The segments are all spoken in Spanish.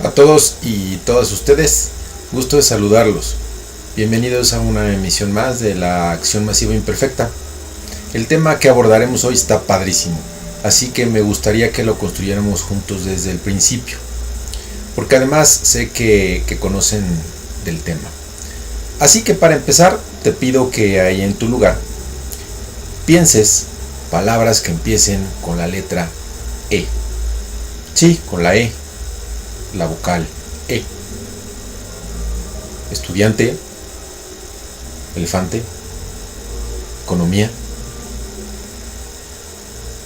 A todos y todas ustedes, gusto de saludarlos. Bienvenidos a una emisión más de la Acción Masiva Imperfecta. El tema que abordaremos hoy está padrísimo, así que me gustaría que lo construyéramos juntos desde el principio, porque además sé que conocen del tema. Así que para empezar, te pido que ahí en tu lugar pienses palabras que empiecen con la letra E. Sí, con la E. La vocal E. Estudiante, elefante, economía.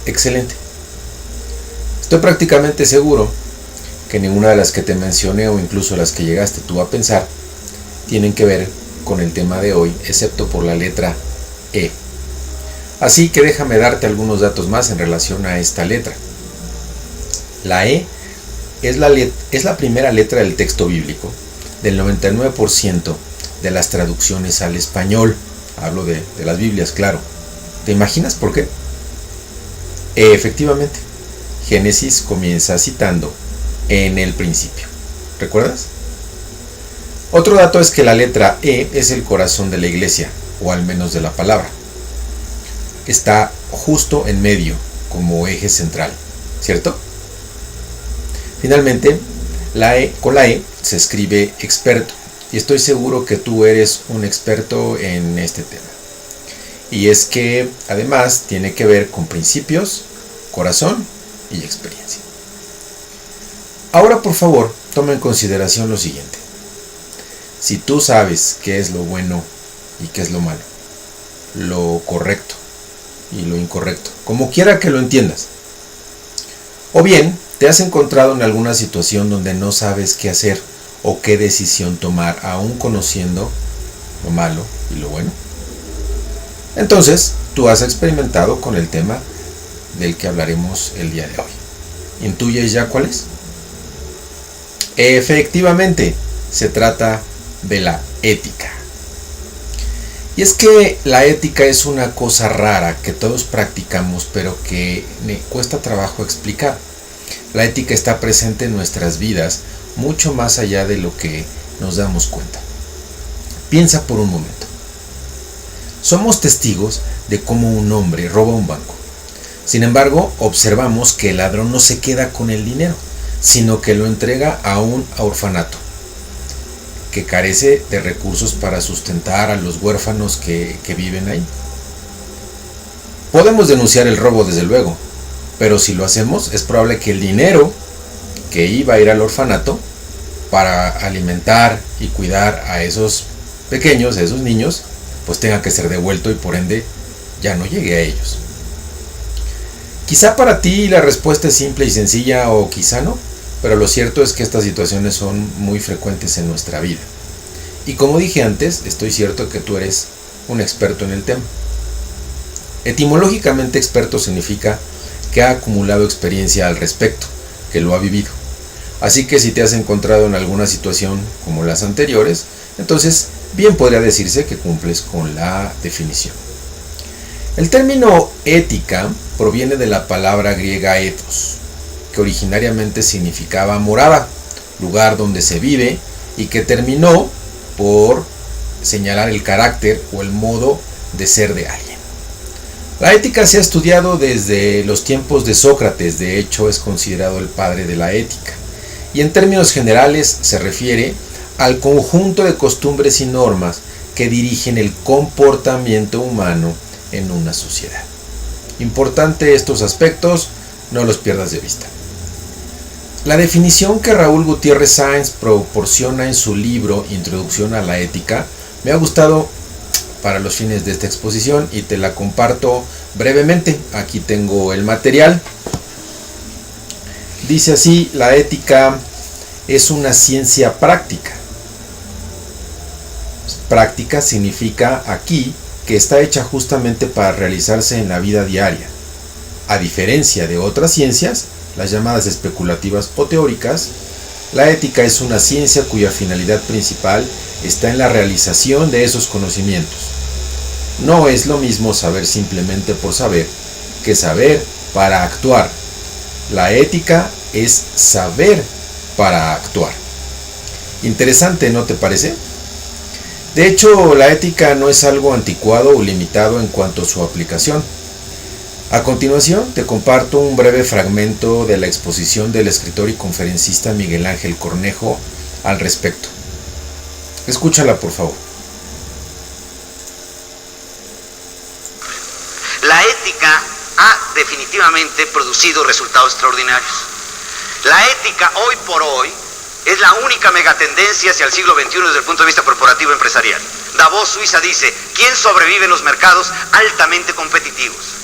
Excelente. Estoy prácticamente seguro que ninguna de las que te mencioné o incluso las que llegaste tú a pensar tienen que ver con el tema de hoy, excepto por la letra E. Así que déjame darte algunos datos más en relación a esta letra. La E es la primera letra del texto bíblico del 99% de las traducciones al español. Hablo de las Biblias, claro. ¿Te imaginas por qué? Efectivamente, Génesis comienza citando en el principio. ¿Recuerdas? Otro dato es que la letra E es el corazón de la iglesia, o al menos de la palabra. Está justo en medio, como eje central, ¿cierto? Finalmente, con la E se escribe experto, y estoy seguro que tú eres un experto en este tema. Y es que además tiene que ver con principios, corazón y experiencia. Ahora, por favor, toma en consideración lo siguiente. Si tú sabes qué es lo bueno y qué es lo malo, lo correcto y lo incorrecto, como quiera que lo entiendas, o bien te has encontrado en alguna situación donde no sabes qué hacer o qué decisión tomar, aún conociendo lo malo y lo bueno, entonces tú has experimentado con el tema del que hablaremos el día de hoy. ¿Intuyes ya cuál es? Efectivamente, se trata de la ética. Y es que la ética es una cosa rara que todos practicamos, pero que me cuesta trabajo explicar. La ética está presente en nuestras vidas mucho más allá de lo que nos damos cuenta. Piensa por un momento. Somos testigos de cómo un hombre roba un banco. Sin embargo, observamos que el ladrón no se queda con el dinero, sino que lo entrega a un orfanato que carece de recursos para sustentar a los huérfanos que viven ahí. Podemos denunciar el robo, desde luego, pero si lo hacemos, es probable que el dinero que iba a ir al orfanato para alimentar y cuidar a esos pequeños, a esos niños, pues tenga que ser devuelto y por ende ya no llegue a ellos. Quizá para ti la respuesta es simple y sencilla, o quizá no, pero lo cierto es que estas situaciones son muy frecuentes en nuestra vida. Y como dije antes, estoy cierto que tú eres un experto en el tema. Etimológicamente, experto significa que ha acumulado experiencia al respecto, que lo ha vivido. Así que si te has encontrado en alguna situación como las anteriores, entonces bien podría decirse que cumples con la definición. El término ética proviene de la palabra griega ethos, que originariamente significaba morada, lugar donde se vive, y que terminó por señalar el carácter o el modo de ser de alguien. La ética se ha estudiado desde los tiempos de Sócrates, de hecho es considerado el padre de la ética, y en términos generales se refiere al conjunto de costumbres y normas que dirigen el comportamiento humano en una sociedad. Importante estos aspectos, no los pierdas de vista. La definición que Raúl Gutiérrez Sáenz proporciona en su libro Introducción a la Ética me ha gustado para los fines de esta exposición y te la comparto brevemente. Aquí tengo el material. Dice así: la ética es una ciencia práctica. Práctica significa aquí que está hecha justamente para realizarse en la vida diaria. A diferencia de otras ciencias, las llamadas especulativas o teóricas, la ética es una ciencia cuya finalidad principal está en la realización de esos conocimientos. No es lo mismo saber simplemente por saber que saber para actuar. La ética es saber para actuar. Interesante, ¿no te parece? De hecho, la ética no es algo anticuado o limitado en cuanto a su aplicación. A continuación, te comparto un breve fragmento de la exposición del escritor y conferencista Miguel Ángel Cornejo al respecto. Escúchala, por favor. La ética ha definitivamente producido resultados extraordinarios. La ética hoy por hoy es la única megatendencia hacia el siglo XXI desde el punto de vista corporativo empresarial. Davos, Suiza, dice: ¿quién sobrevive en los mercados altamente competitivos?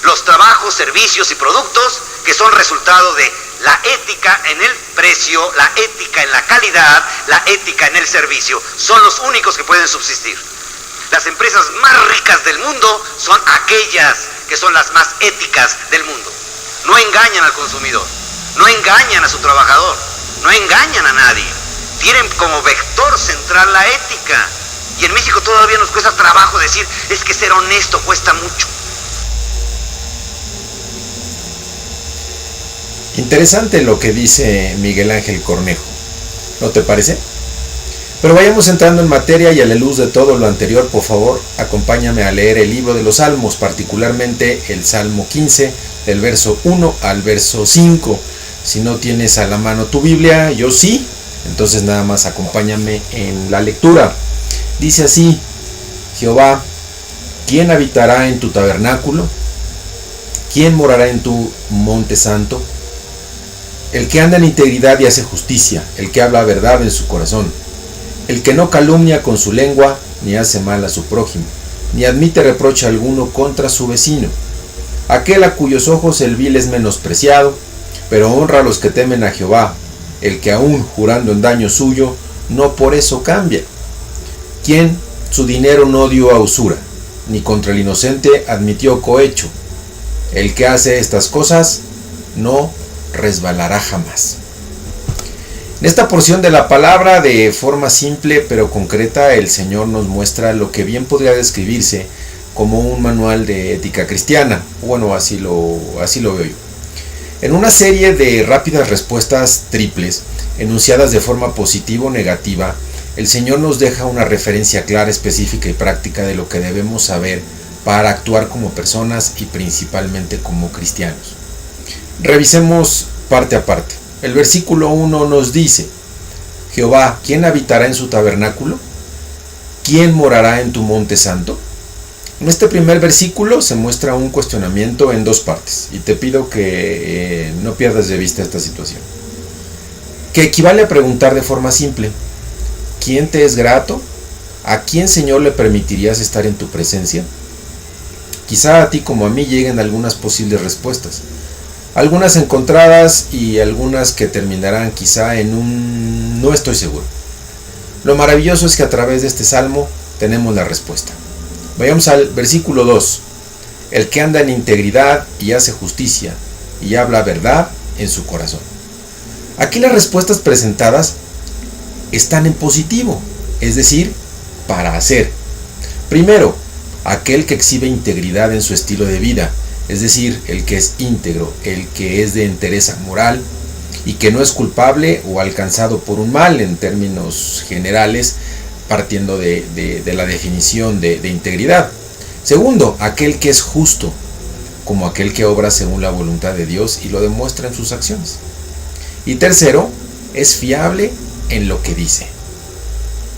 Los trabajos, servicios y productos que son resultado de la ética en el precio, la ética en la calidad, la ética en el servicio, son los únicos que pueden subsistir. Las empresas más ricas del mundo son aquellas que son las más éticas del mundo. No engañan al consumidor, no engañan a su trabajador, no engañan a nadie. Tienen como vector central la ética. Y en México todavía nos cuesta trabajo decir, es que ser honesto cuesta mucho. Interesante lo que dice Miguel Ángel Cornejo, ¿no te parece? Pero vayamos entrando en materia y a la luz de todo lo anterior, por favor, acompáñame a leer el libro de los Salmos, particularmente el Salmo 15, del verso 1 al verso 5. Si no tienes a la mano tu Biblia, yo sí, entonces nada más acompáñame en la lectura. Dice así: Jehová, ¿quién habitará en tu tabernáculo? ¿Quién morará en tu monte santo? El que anda en integridad y hace justicia, el que habla verdad en su corazón, el que no calumnia con su lengua, ni hace mal a su prójimo, ni admite reproche alguno contra su vecino. Aquel a cuyos ojos el vil es menospreciado, pero honra a los que temen a Jehová, el que aún jurando en daño suyo, no por eso cambia. Quien su dinero no dio a usura, ni contra el inocente admitió cohecho. El que hace estas cosas no resbalará jamás. En esta porción de la palabra, de forma simple pero concreta, el Señor nos muestra lo que bien podría describirse como un manual de ética cristiana. Bueno, así lo veo yo. En una serie de rápidas respuestas triples, enunciadas de forma positiva o negativa, el Señor nos deja una referencia clara, específica y práctica de lo que debemos saber para actuar como personas y principalmente como cristianos. Revisemos parte a parte. El versículo 1 nos dice: Jehová, ¿quién habitará en su tabernáculo? ¿Quién morará en tu monte santo? En este primer versículo se muestra un cuestionamiento en dos partes, y te pido que no pierdas de vista esta situación, que equivale a preguntar de forma simple: ¿quién te es grato? ¿A quién, Señor, le permitirías estar en tu presencia? Quizá a ti como a mí lleguen algunas posibles respuestas, algunas encontradas y algunas que terminarán quizá en un no estoy seguro. Lo maravilloso es que a través de este salmo tenemos la respuesta. Vayamos al versículo 2. El que anda en integridad y hace justicia y habla verdad en su corazón. Aquí las respuestas presentadas están en positivo, es decir, para hacer. Primero, aquel que exhibe integridad en su estilo de vida, es decir, el que es íntegro, el que es de entereza moral y que no es culpable o alcanzado por un mal, en términos generales, partiendo de la definición de integridad. Segundo, aquel que es justo, como aquel que obra según la voluntad de Dios y lo demuestra en sus acciones. Y tercero, es fiable en lo que dice.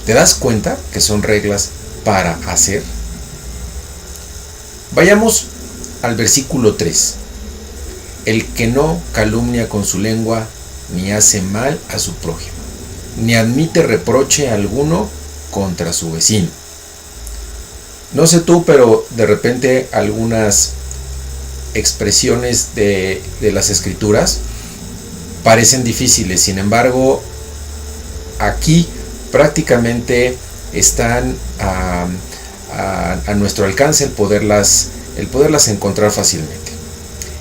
¿Te das cuenta que son reglas para hacer? Vayamos al versículo 3. El que no calumnia con su lengua, ni hace mal a su prójimo, ni admite reproche alguno contra su vecino. No sé tú, pero de repente algunas expresiones de las escrituras parecen difíciles. Sin embargo, aquí prácticamente están a nuestro alcance el poderlas encontrar fácilmente.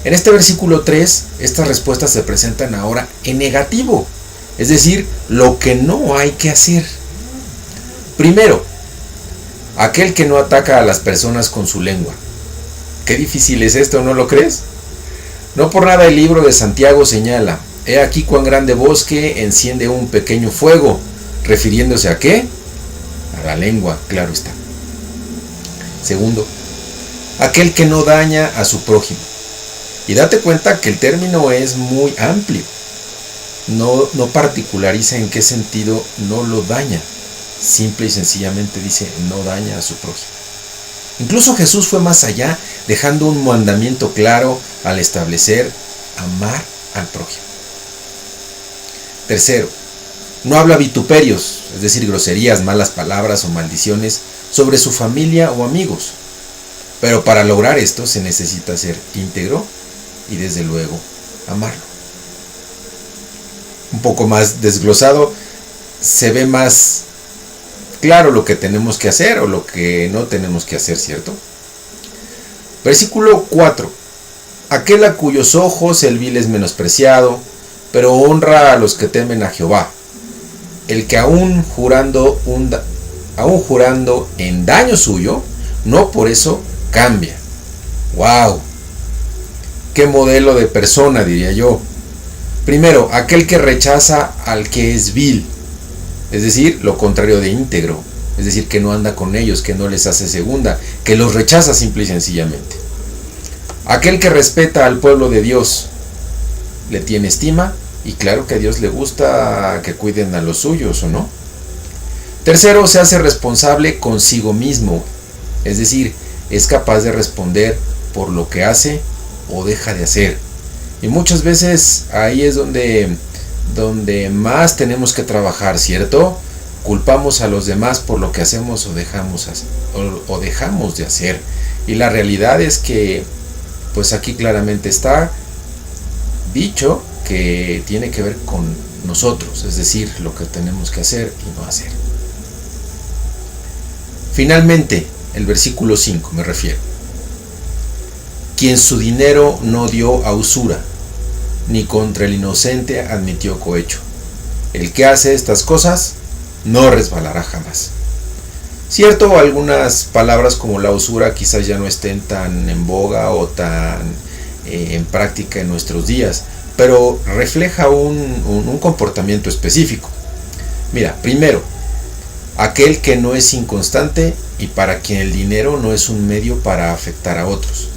En este versículo 3, estas respuestas se presentan ahora en negativo, es decir, lo que no hay que hacer. Primero, aquel que no ataca a las personas con su lengua. Qué difícil es esto, ¿no lo crees? No por nada el libro de Santiago señala: He aquí cuán grande bosque enciende un pequeño fuego, refiriéndose a ¿qué? A la lengua, claro está. Segundo, aquel que no daña a su prójimo. Y date cuenta que el término es muy amplio. No particulariza en qué sentido no lo daña. Simple y sencillamente dice no daña a su prójimo. Incluso Jesús fue más allá, dejando un mandamiento claro al establecer amar al prójimo. Tercero, no habla vituperios, es decir, groserías, malas palabras o maldiciones sobre su familia o amigos. Pero para lograr esto se necesita ser íntegro y desde luego amarlo. Un poco más desglosado, se ve más claro lo que tenemos que hacer o lo que no tenemos que hacer, ¿cierto? Versículo 4. Aquel a cuyos ojos el vil es menospreciado, pero honra a los que temen a Jehová. El que aún jurando en daño suyo, no por eso cambia. ¡Wow! ¡Qué modelo de persona, diría yo! Primero, aquel que rechaza al que es vil, es decir, lo contrario de íntegro, es decir, que no anda con ellos, que no les hace segunda, que los rechaza simple y sencillamente. Aquel que respeta al pueblo de Dios, le tiene estima, y claro que a Dios le gusta que cuiden a los suyos, ¿o no? Tercero, se hace responsable consigo mismo, es decir, es capaz de responder por lo que hace o deja de hacer. Y muchas veces ahí es donde más tenemos que trabajar, ¿cierto? Culpamos a los demás por lo que hacemos o dejamos de hacer. Y la realidad es que, pues aquí claramente está dicho que tiene que ver con nosotros, es decir, lo que tenemos que hacer y no hacer. Finalmente, el versículo 5 me refiero. Quien su dinero no dio a usura, ni contra el inocente admitió cohecho. El que hace estas cosas no resbalará jamás. Cierto, algunas palabras como la usura quizás ya no estén tan en boga o tan en práctica en nuestros días, pero refleja un comportamiento específico. Mira, primero, aquel que no es inconstante y para quien el dinero no es un medio para afectar a otros.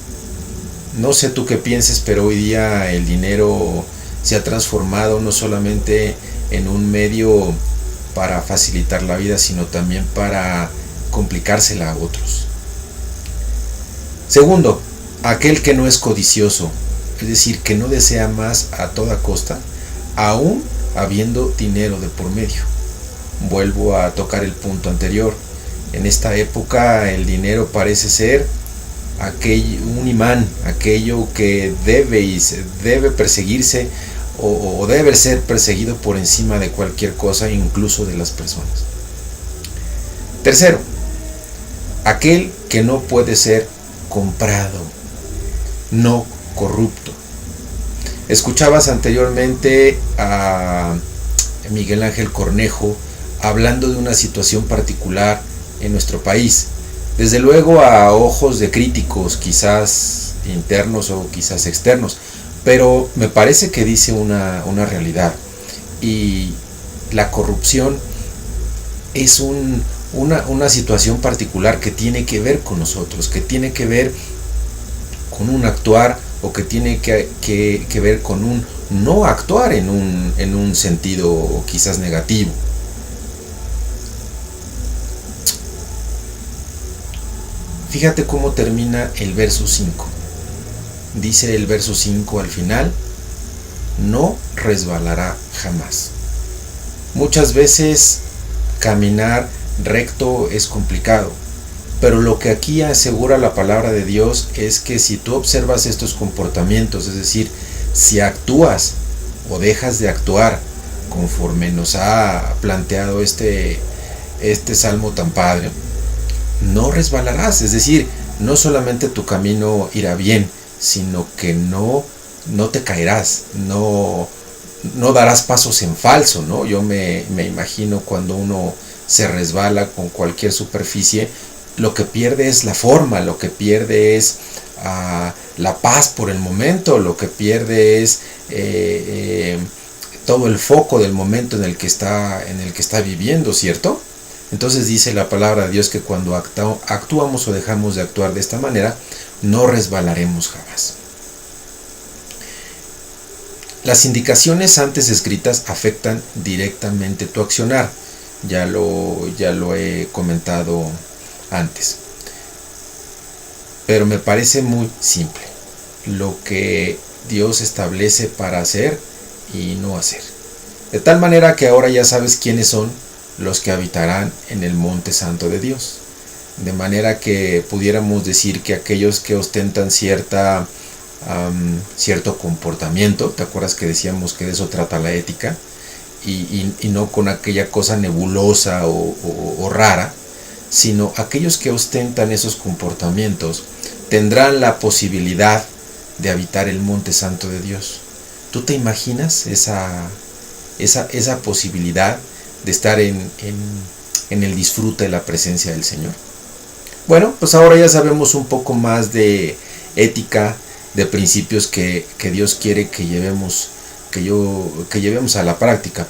No sé tú qué pienses, pero hoy día el dinero se ha transformado no solamente en un medio para facilitar la vida, sino también para complicársela a otros. Segundo, aquel que no es codicioso, es decir, que no desea más a toda costa, aún habiendo dinero de por medio. Vuelvo a tocar el punto anterior. En esta época el dinero parece ser un imán, aquello que debe perseguirse o debe ser perseguido por encima de cualquier cosa, incluso de las personas. Tercero, aquel que no puede ser comprado, no corrupto. Escuchabas anteriormente a Miguel Ángel Cornejo hablando de una situación particular en nuestro país. Desde luego a ojos de críticos, quizás internos o quizás externos, pero me parece que dice una realidad. Y la corrupción es una situación particular que tiene que ver con nosotros, que tiene que ver con un actuar o que tiene que ver con un no actuar en un sentido quizás negativo. Fíjate cómo termina el verso 5. Dice el verso 5 al final, no resbalará jamás. Muchas veces caminar recto es complicado, pero lo que aquí asegura la palabra de Dios es que si tú observas estos comportamientos, es decir, si actúas o dejas de actuar conforme nos ha planteado este salmo tan padre, no resbalarás, es decir, no solamente tu camino irá bien, sino que no te caerás, no darás pasos en falso, ¿no? Yo me imagino cuando uno se resbala con cualquier superficie, lo que pierde es la forma, lo que pierde es la paz por el momento, lo que pierde es todo el foco del momento en el que está viviendo, ¿cierto? Entonces dice la palabra de Dios que cuando actuamos o dejamos de actuar de esta manera, no resbalaremos jamás. Las indicaciones antes escritas afectan directamente tu accionar. Ya lo he comentado antes. Pero me parece muy simple lo que Dios establece para hacer y no hacer. De tal manera que ahora ya sabes quiénes son los que habitarán en el monte santo de Dios. De manera que pudiéramos decir que aquellos que ostentan cierto comportamiento, ¿te acuerdas que decíamos que de eso trata la ética? Y no con aquella cosa nebulosa o rara, sino aquellos que ostentan esos comportamientos tendrán la posibilidad de habitar el monte santo de Dios. ¿Tú te imaginas esa posibilidad de estar en el disfrute de la presencia del Señor? Bueno, pues ahora ya sabemos un poco más de ética, de principios que Dios quiere que llevemos a la práctica,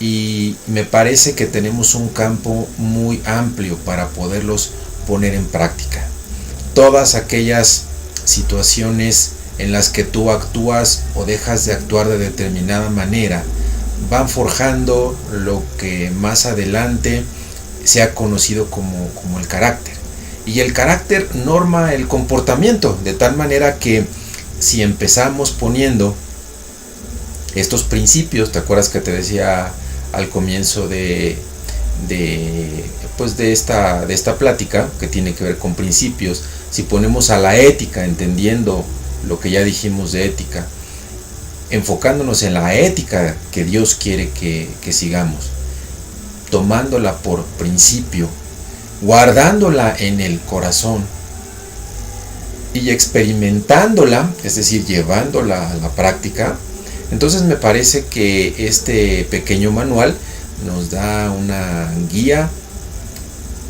y me parece que tenemos un campo muy amplio para poderlos poner en práctica. Todas aquellas situaciones en las que tú actúas o dejas de actuar de determinada manera van forjando lo que más adelante se ha conocido como el carácter. Y el carácter norma el comportamiento, de tal manera que si empezamos poniendo estos principios, ¿te acuerdas que te decía al comienzo de esta plática que tiene que ver con principios? Si ponemos a la ética, entendiendo lo que ya dijimos de ética, enfocándonos en la ética que Dios quiere que sigamos, tomándola por principio, guardándola en el corazón y experimentándola, es decir, llevándola a la práctica, entonces me parece que este pequeño manual nos da una guía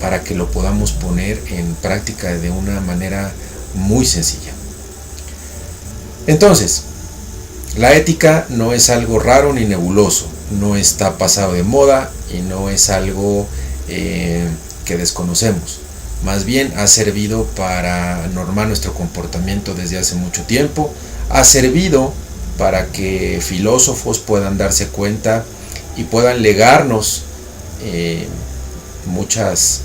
para que lo podamos poner en práctica de una manera muy sencilla. Entonces, la ética no es algo raro ni nebuloso, no está pasado de moda y no es algo que desconocemos. Más bien ha servido para normar nuestro comportamiento desde hace mucho tiempo, ha servido para que filósofos puedan darse cuenta y puedan legarnos muchas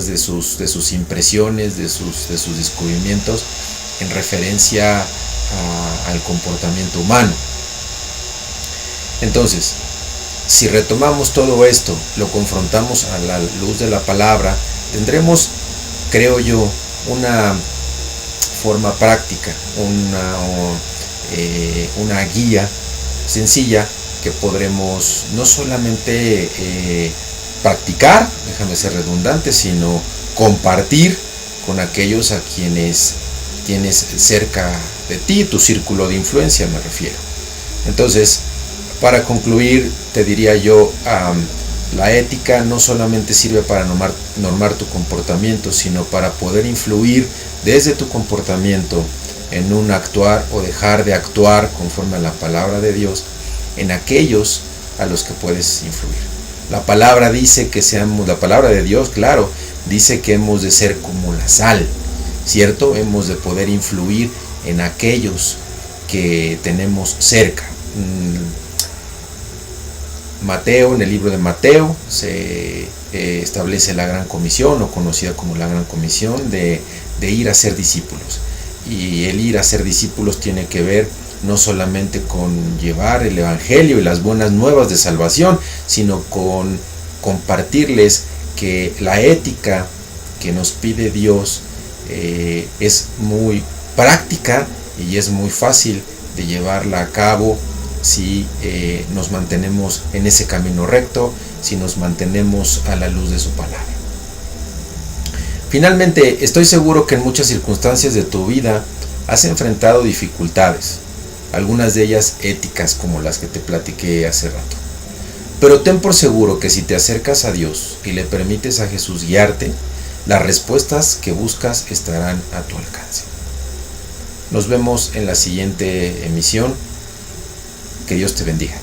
de sus impresiones, de sus descubrimientos en referencia al comportamiento humano. Entonces, si retomamos todo esto, lo confrontamos a la luz de la palabra, tendremos, creo yo, una forma práctica, una guía sencilla que podremos no solamente practicar, déjame ser redundante, sino compartir con aquellos a quienes tienes cerca de ti, tu círculo de influencia me refiero. Entonces, para concluir, te diría yo, la ética no solamente sirve para normar tu comportamiento, sino para poder influir desde tu comportamiento en un actuar o dejar de actuar conforme a la palabra de Dios en aquellos a los que puedes influir. La palabra dice que la palabra de Dios, claro, dice que hemos de ser como la sal, ¿cierto? Hemos de poder influir en aquellos que tenemos cerca. Mateo, en el libro de Mateo, se establece la gran comisión, o conocida como la gran comisión, de ir a ser discípulos. Y el ir a ser discípulos tiene que ver no solamente con llevar el evangelio y las buenas nuevas de salvación, sino con compartirles que la ética que nos pide Dios es muy práctica y es muy fácil de llevarla a cabo si nos mantenemos en ese camino recto, si nos mantenemos a la luz de su palabra. Finalmente, estoy seguro que en muchas circunstancias de tu vida has enfrentado dificultades, algunas de ellas éticas como las que te platiqué hace rato. Pero ten por seguro que si te acercas a Dios y le permites a Jesús guiarte, las respuestas que buscas estarán a tu alcance. Nos vemos en la siguiente emisión. Que Dios te bendiga.